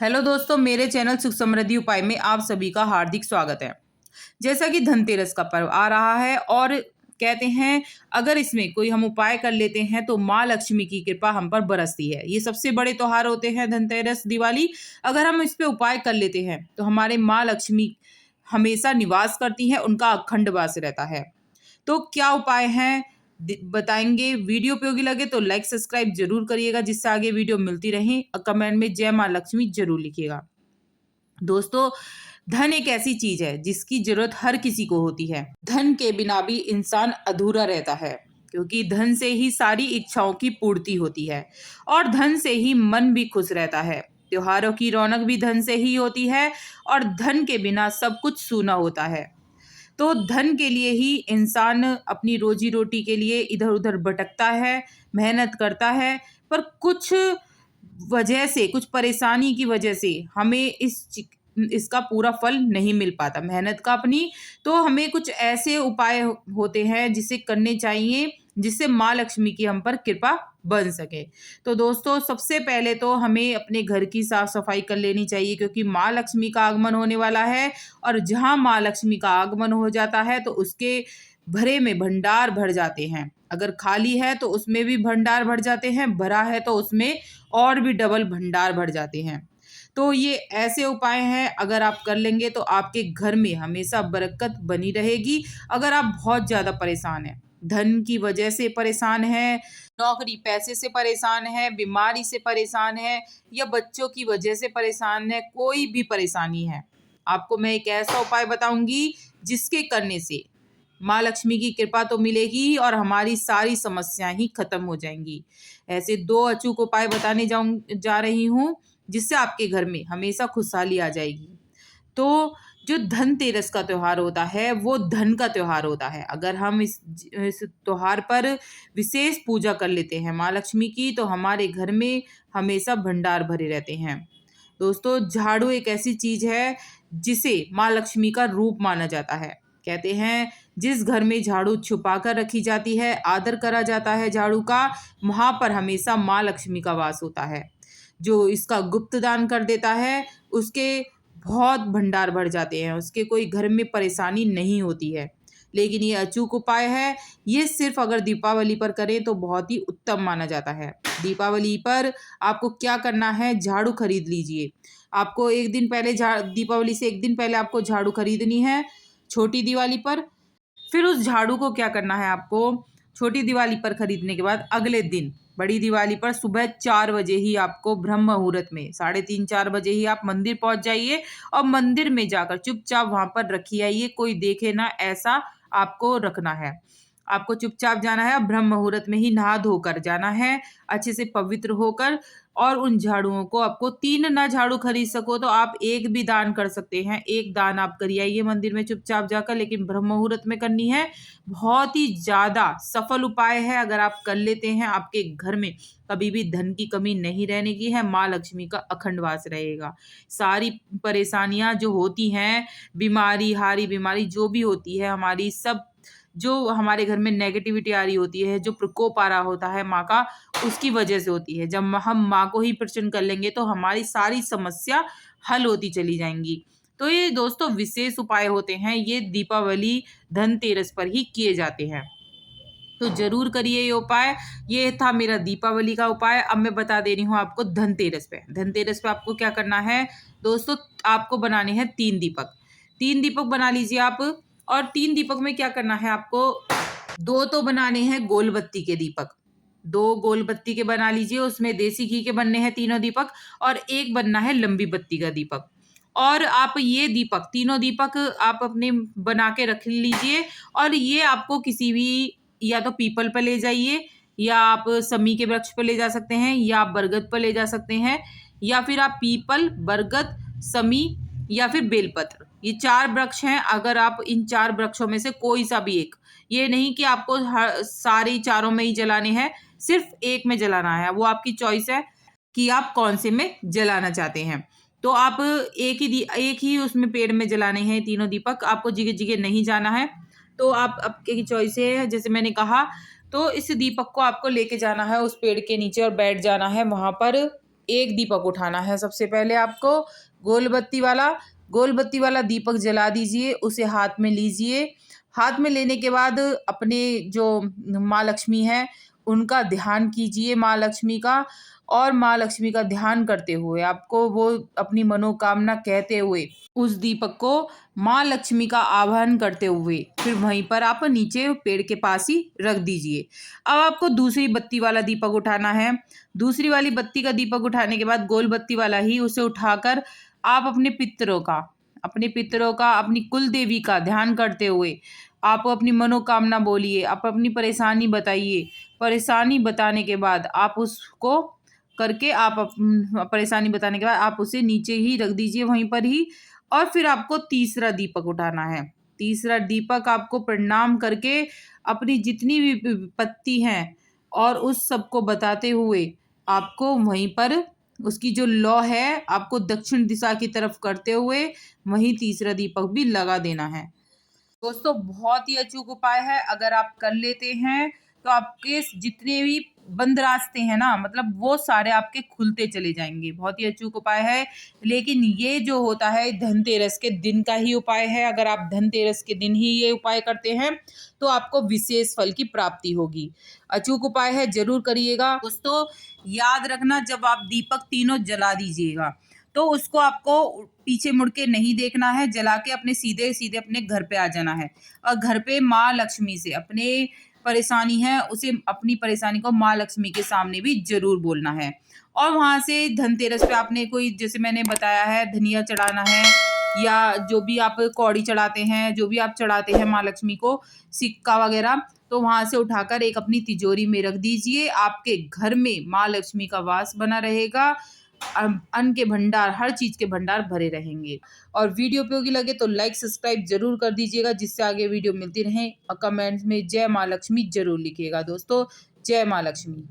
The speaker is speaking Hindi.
हेलो दोस्तों, मेरे चैनल सुख समृद्धि उपाय में आप सभी का हार्दिक स्वागत है। जैसा कि धनतेरस का पर्व आ रहा है और कहते हैं अगर इसमें कोई हम उपाय कर लेते हैं तो माँ लक्ष्मी की कृपा हम पर बरसती है। ये सबसे बड़े त्योहार होते हैं धनतेरस, दिवाली। अगर हम इस पे उपाय कर लेते हैं तो हमारे माँ लक्ष्मी हमेशा निवास करती हैं, उनका अखंड वास रहता है। तो क्या उपाय हैं बताएंगे। वीडियो उपयोगी लगे तो लाइक सब्सक्राइब जरूर करिएगा, जिससे आगे वीडियो मिलती रहे। और कमेंट में जय माँ लक्ष्मी जरूर लिखिएगा। दोस्तों, धन एक ऐसी चीज है जिसकी जरूरत हर किसी को होती है। धन के बिना भी इंसान अधूरा रहता है, क्योंकि धन से ही सारी इच्छाओं की पूर्ति होती है और धन से ही मन भी खुश रहता है। त्योहारों की रौनक भी धन से ही होती है और धन के बिना सब कुछ सूना होता है। तो धन के लिए ही इंसान अपनी रोजी रोटी के लिए इधर उधर भटकता है, मेहनत करता है, पर कुछ वजह से, कुछ परेशानी की वजह से हमें इसका पूरा फल नहीं मिल पाता मेहनत का अपनी। तो हमें कुछ ऐसे उपाय होते हैं जिसे करने चाहिए, जिससे माँ लक्ष्मी की हम पर कृपा बन सके। तो दोस्तों, सबसे पहले तो हमें अपने घर की साफ सफाई कर लेनी चाहिए, क्योंकि माँ लक्ष्मी का आगमन होने वाला है। और जहाँ माँ लक्ष्मी का आगमन हो जाता है तो उसके भरे में भंडार भर जाते हैं। अगर खाली है तो उसमें भी भंडार भर जाते हैं, भरा है तो उसमें और भी डबल भंडार भर जाते हैं। तो ये ऐसे उपाय हैं, अगर आप कर लेंगे तो आपके घर में हमेशा बरकत बनी रहेगी। अगर आप बहुत ज़्यादा परेशान हैं, धन की वजह से परेशान हैं, नौकरी पैसे से परेशान है, बीमारी से परेशान है, या बच्चों की वजह से परेशान है, कोई भी परेशानी है, आपको मैं एक ऐसा उपाय बताऊंगी जिसके करने से माँ लक्ष्मी की कृपा तो मिलेगी और हमारी सारी समस्याएं ही खत्म हो जाएंगी। ऐसे दो अचूक उपाय बताने जा रही हूँ, जिससे आपके घर में हमेशा खुशहाली आ जाएगी। तो जो धनतेरस का त्योहार होता है वो धन का त्योहार होता है। अगर हम इस त्योहार पर विशेष पूजा कर लेते हैं माँ लक्ष्मी की, तो हमारे घर में हमेशा भंडार भरे रहते हैं। दोस्तों, झाड़ू एक ऐसी चीज है जिसे माँ लक्ष्मी का रूप माना जाता है। कहते हैं जिस घर में झाड़ू छुपा कर रखी जाती है, आदर करा जाता है झाड़ू का, वहां पर हमेशा माँ लक्ष्मी का वास होता है। जो इसका गुप्त दान कर देता है उसके बहुत भंडार भर जाते हैं, उसके कोई घर में परेशानी नहीं होती है। लेकिन ये अचूक उपाय है, ये सिर्फ अगर दीपावली पर करें तो बहुत ही उत्तम माना जाता है। दीपावली पर आपको क्या करना है, झाड़ू खरीद लीजिए। आपको एक दिन पहले दीपावली से एक दिन पहले आपको झाड़ू खरीदनी है छोटी दिवाली पर। फिर उस झाड़ू को क्या करना है, आपको छोटी दिवाली पर खरीदने के बाद अगले दिन बड़ी दिवाली पर सुबह 4 बजे ही आपको ब्रह्म मुहूर्त में 3:30-4 बजे ही आप मंदिर पहुंच जाइए और मंदिर में जाकर चुपचाप वहां पर रखी आइए, कोई देखे ना ऐसा आपको रखना है। आपको चुपचाप जाना है, ब्रह्म मुहूर्त में ही नहा धोकर जाना है, अच्छे से पवित्र होकर। और उन झाड़ुओं को आपको 3 ना झाड़ू खरीद सको तो आप एक भी दान कर सकते हैं। एक दान आप करिए आइए मंदिर में चुपचाप जाकर, लेकिन ब्रह्म मुहूर्त में करनी है। बहुत ही ज्यादा सफल उपाय है, अगर आप कर लेते हैं आपके घर में कभी भी धन की कमी नहीं रहने की है, माँ लक्ष्मी का अखंड वास रहेगा। सारी परेशानियां जो होती हैं, बीमारी, हारी बीमारी जो भी होती है हमारी, सब जो हमारे घर में नेगेटिविटी आ रही होती है, जो प्रकोप आ रहा होता है माँ का, उसकी वजह से होती है। जब हम माँ को ही प्रसन्न कर लेंगे तो हमारी सारी समस्या हल होती चली जाएंगी। तो ये दोस्तों विशेष उपाय होते हैं, ये दीपावली धनतेरस पर ही किए जाते हैं। तो जरूर करिए ये उपाय। ये था मेरा दीपावली का उपाय। अब मैं बता दे रही हूँ आपको धनतेरस पे। धनतेरस पे आपको क्या करना है दोस्तों, आपको बनाने हैं 3 दीपक। 3 दीपक बना लीजिए आप। और 3 दीपक में क्या करना है आपको, 2 तो बनाने हैं गोल बत्ती के दीपक। 2 गोल बत्ती के बना लीजिए, उसमें देसी घी के बनने हैं तीनों दीपक। और एक बनना है लंबी बत्ती का दीपक। और आप ये दीपक, तीनों दीपक आप अपने बना के रख लीजिए। और ये आपको किसी भी, या तो पीपल पर ले जाइए, या आप समी के वृक्ष पर ले जा सकते हैं, या आप बरगद पर ले जा सकते हैं, या फिर आप पीपल, बरगद, समी या फिर बेलपत्र, ये 4 वृक्ष हैं। अगर आप इन 4 वृक्षों में से कोई सा भी एक, ये नहीं कि आपको सारे चारों में ही जलाने हैं, सिर्फ एक में जलाना है, वो आपकी चॉइस है कि आप कौन से में जलाना चाहते हैं। तो आप एक ही उसमें पेड़ में जलाने हैं तीनों दीपक, आपको जगह जगह नहीं जाना है। तो आप आपकी चॉइस है, जैसे मैंने कहा। तो इस दीपक को आपको लेके जाना है उस पेड़ के नीचे और बैठ जाना है वहां पर एक दीपक उठाना है। सबसे पहले आपको गोल बत्ती वाला दीपक जला दीजिए, उसे हाथ में लीजिए। हाथ में लेने के बाद अपने जो माँ लक्ष्मी हैं, उनका ध्यान कीजिए माँ लक्ष्मी का, और माँ लक्ष्मी का ध्यान करते हुए आपको वो अपनी मनोकामना कहते हुए उस दीपक को माँ लक्ष्मी का आवाहन करते हुए फिर वहीं पर आप नीचे पेड़ के पास ही रख दीजिए। अब आपको दूसरी बत्ती वाला दीपक उठाना है। दूसरी वाली बत्ती का दीपक उठाने के बाद गोल बत्ती वाला ही उसे उठाकर आप अपने पितरों का, अपनी कुल देवी का ध्यान करते हुए आप अपनी मनोकामना बोलिए, आप अपनी परेशानी बताइए। परेशानी बताने के बाद आप उसको करके परेशानी बताने के बाद आप उसे नीचे ही रख दीजिए वहीं पर ही। और फिर आपको तीसरा दीपक उठाना है। तीसरा दीपक आपको प्रणाम करके अपनी जितनी भी विपत्ति हैं और उस सबको बताते हुए आपको वहीं पर उसकी जो लौ है आपको दक्षिण दिशा की तरफ करते हुए वहीं तीसरा दीपक भी लगा देना है। दोस्तों बहुत ही अचूक उपाय है। अगर आप कर लेते हैं तो आपके जितने भी बंद रास्ते हैं ना, मतलब वो सारे आपके खुलते चले जाएंगे। बहुत ही अचूक उपाय है, लेकिन ये जो होता है धनतेरस के दिन का ही उपाय है। अगर आप धनतेरस के दिन ही ये उपाय करते हैं तो आपको विशेष फल की प्राप्ति होगी। अचूक उपाय है, जरूर करिएगा। दोस्तों याद रखना, जब आप दीपक तीनों जला दीजिएगा तो उसको आपको पीछे मुड़ के नहीं देखना है, जला के अपने सीधे सीधे अपने घर पे आ जाना है। और घर पे माँ लक्ष्मी से अपने परेशानी है उसे अपनी परेशानी को माँ लक्ष्मी के सामने भी जरूर बोलना है। और वहां से धनतेरस पे आपने कोई, जैसे मैंने बताया है, धनिया चढ़ाना है या जो भी आप कौड़ी चढ़ाते हैं, जो भी आप चढ़ाते हैं माँ लक्ष्मी को, सिक्का वगैरह, तो वहां से उठाकर एक अपनी तिजोरी में रख दीजिए। आपके घर में माँ लक्ष्मी का वास बना रहेगा। अन्न के भंडार, हर चीज के भंडार भरे रहेंगे। और वीडियो उपयोगी लगे तो लाइक सब्सक्राइब जरूर कर दीजिएगा, जिससे आगे वीडियो मिलती रहे। और कमेंट्स में जय माँ लक्ष्मी जरूर लिखिएगा। दोस्तों जय माँ लक्ष्मी।